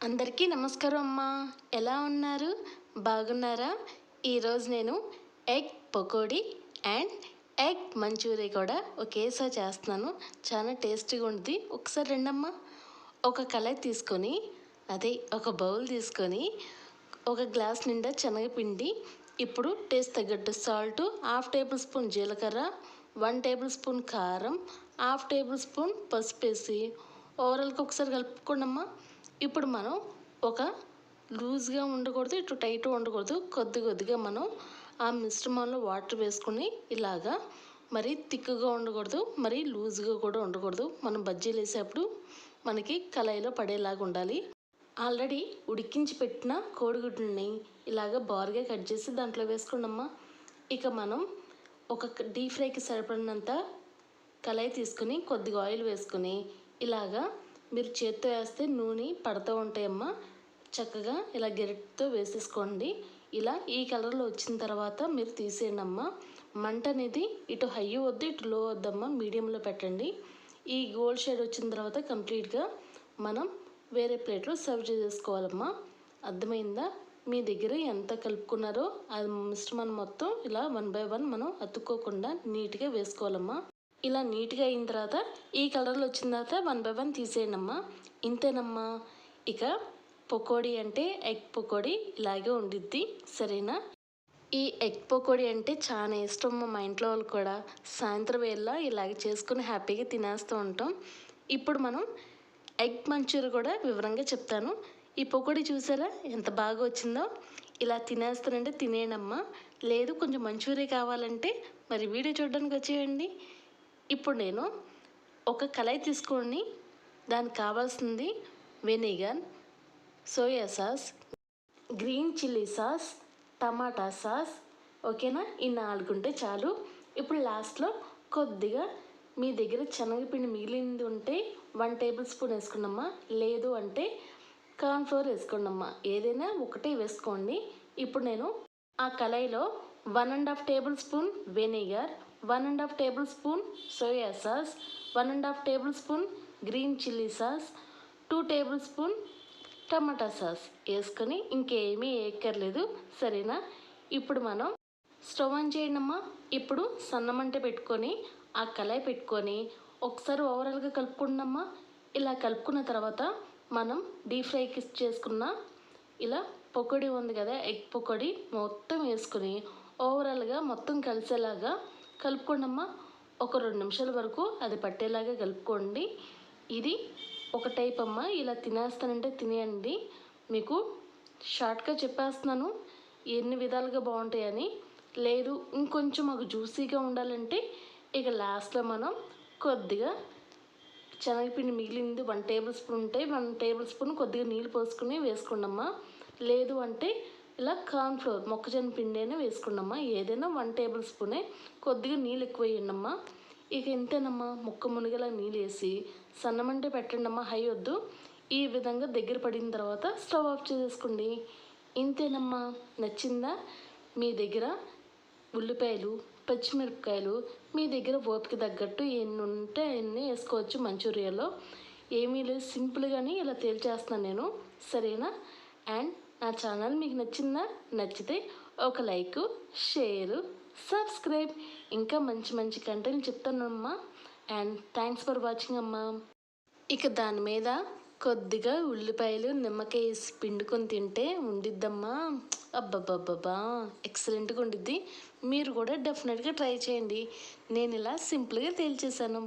అందరికీ నమస్కారం అమ్మా. ఎలా ఉన్నారు? బాగున్నారా? ఈరోజు నేను egg pakodi and egg Manchuria కూడా ఒకేసారి చేస్తున్నాను. చాలా టేస్టీగా ఉంటుంది. ఒకసారి రండమ్మా. ఒక కళాయి తీసుకొని ఒక బౌల్ తీసుకొని ఒక గ్లాస్ నిండా శనగపిండి, ఇప్పుడు టేస్ట్ తగ్గట్టు సాల్ట్, 1/2 టేబుల్ స్పూన్ జీలకర్ర, 1 టేబుల్ స్పూన్ కారం, 1/2 టేబుల్ స్పూన్ పసుపు వేసి ఓవరాల్గా ఒకసారి కలుపుకోండమ్మా. ఇప్పుడు మనం ఒక లూజ్గా ఉండకూడదు, ఇటు టైట్ ఉండకూడదు, కొద్దిగా మనం ఆ మిశ్రమంలో వాటర్ వేసుకొని ఇలాగా మరి థిక్గా ఉండకూడదు, మరి లూజ్గా కూడా ఉండకూడదు. మనం బజ్జీలు వేసేటప్పుడు మనకి కళాయిలో పడేలాగా ఉండాలి. ఆల్రెడీ ఉడికించి పెట్టిన కోడిగుడ్లని ఇలాగ బారుగా కట్ చేసి దాంట్లో వేసుకున్నామ్మా. ఇక మనం ఒక డీప్ ఫ్రైకి సరిపడినంత కళాయి తీసుకుని కొద్దిగా ఆయిల్ వేసుకొని ఇలాగా మీరు చేత్తో వేస్తే నూనె పడుతూ ఉంటాయమ్మా. చక్కగా ఇలా గెరిటితో వేసేసుకోండి. ఇలా ఈ కలర్లో వచ్చిన తర్వాత మీరు తీసేయండి అమ్మా. మంట అనేది ఇటు హై వద్దు, ఇటు లో వద్దమ్మా, మీడియంలో పెట్టండి. ఈ గోల్డ్ షేడ్ వచ్చిన తర్వాత కంప్లీట్గా మనం వేరే ప్లేట్లో సర్వ్ చేసేసుకోవాలమ్మా. అర్థమైందా? మీ దగ్గర ఎంత కలుపుకున్నారో అది మిశ్రమం మొత్తం ఇలా 1 బై 1 మనం అతుక్కోకుండా నీట్గా వేసుకోవాలమ్మా. ఇలా నీట్గా అయిన తర్వాత ఈ కలర్లో వచ్చిన తర్వాత 1 బై 1 తీసేయండి అమ్మా. ఇంతేనమ్మా. ఇక పకోడీ అంటే ఎగ్ పకోడీ ఇలాగే ఉండిద్ది. సరేనా? ఈ ఎగ్ పకోడీ అంటే చాలా ఇష్టం మా ఇంట్లో వాళ్ళు కూడా. సాయంత్రం వేళ ఇలాగే చేసుకుని హ్యాపీగా తినేస్తూ ఉంటాం. ఇప్పుడు మనం ఎగ్ మంచూరియా కూడా వివరంగా చెప్తాను. ఈ పకోడీ చూసారా ఎంత బాగా వచ్చిందో? ఇలా తినేస్తానంటే తినేయనమ్మా. లేదు కొంచెం మంచూరియా కావాలంటే మరి వీడియో చూడడానికి వచ్చేయండి. ఇప్పుడు నేను ఒక కళాయి తీసుకొని దానికి కావాల్సింది vinegar, soya sauce, green chilli sauce, టమాటా సాస్. ఓకేనా? ఈ 4 ఉంటే చాలు. ఇప్పుడు లాస్ట్లో కొద్దిగా మీ దగ్గర శనగపిండి మిగిలింది ఉంటే 1 టేబుల్ స్పూన్ వేసుకున్నమ్మా. లేదు అంటే కార్న్ఫ్లోర్ వేసుకోండమ్మా. ఏదైనా ఒకటే వేసుకోండి. ఇప్పుడు నేను ఆ కళాయిలో 1.5 table spoon vinegar, 1.5 table spoon soya sauce, 1.5 table spoon green chilli sauce, 2 table spoon టమాటా సాస్ వేసుకొని ఇంకేమీ వేయక్కర్లేదు. సరేనా? ఇప్పుడు మనం స్టవ్ ఆన్ చేయండమ్మా. ఇప్పుడు సన్నమంట పెట్టుకొని ఆ కళాయి పెట్టుకొని ఒకసారి ఓవరాల్గా కలుపుకుండమ్మా. ఇలా కలుపుకున్న తర్వాత మనం డీప్ ఫ్రైకి చేసుకున్న ఇలా పకోడీ ఉంది కదా, ఎగ్ పకోడీ మొత్తం వేసుకొని ఓవరాల్గా మొత్తం కలిసేలాగా కలుపుకోండమ్మా. ఒక 2 నిమిషాల వరకు అది పట్టేలాగా కలుపుకోండి. ఇది ఒక టైప్ అమ్మా. ఇలా తినేస్తానంటే తినేయండి. మీకు షార్ట్గా చెప్పేస్తున్నాను ఎన్ని విధాలుగా బాగుంటాయని. లేదు ఇంకొంచెం మాకు జ్యూసీగా ఉండాలంటే ఇక లాస్ట్లో మనం కొద్దిగా శనగపిండి మిగిలింది 1 టేబుల్ స్పూన్ ఉంటే 1 టేబుల్ స్పూన్ కొద్దిగా నీళ్ళు పోసుకుని వేసుకోండమ్మా. లేదు అంటే ఇలా కార్న్ఫ్లోర్ మొక్కజొన్న పిండి అయినా వేసుకోండమ్మా. ఏదైనా 1 టేబుల్ స్పూనే. కొద్దిగా నీళ్ళు ఎక్కువ వేయండమ్మా. ఇక ఇంతేనమ్మా. ముక్క మునిగేలా నీళ్ళు వేసి సన్నమంటే పెట్టండమ్మా, హై వద్దు. ఈ విధంగా దగ్గర పడిన తర్వాత స్టవ్ ఆఫ్ చేసేసుకోండి. ఇంతేనమ్మా. నచ్చిందా? మీ దగ్గర ఉల్లిపాయలు, పచ్చిమిరపకాయలు మీ దగ్గర ఓపిక తగ్గట్టు ఎన్ని ఉంటే అన్నీ వేసుకోవచ్చు. మంచూరియాలో ఏమీ లేదు, సింపుల్గానే ఇలా తేల్చేస్తున్నాను నేను. సరేనా? అండ్ నా ఛానల్ మీకు నచ్చిందా? నచ్చితే ఒక లైక్, షేరు, సబ్స్క్రైబ్. ఇంకా మంచి కంటెంట్ చెప్తానమ్మా. అండ్ థ్యాంక్స్ ఫర్ వాచింగ్ అమ్మా. ఇక దాని మీద కొద్దిగా ఉల్లిపాయలు, నిమ్మకాయ వేసి పిండుకొని తింటే ఉండిద్దమ్మా. అబ్బబ్బబ్బబ్బా, ఎక్సలెంట్గా ఉండిద్ది. మీరు కూడా డెఫినెట్గా ట్రై చేయండి. నేను ఇలా సింపుల్గా తేల్చేసాను.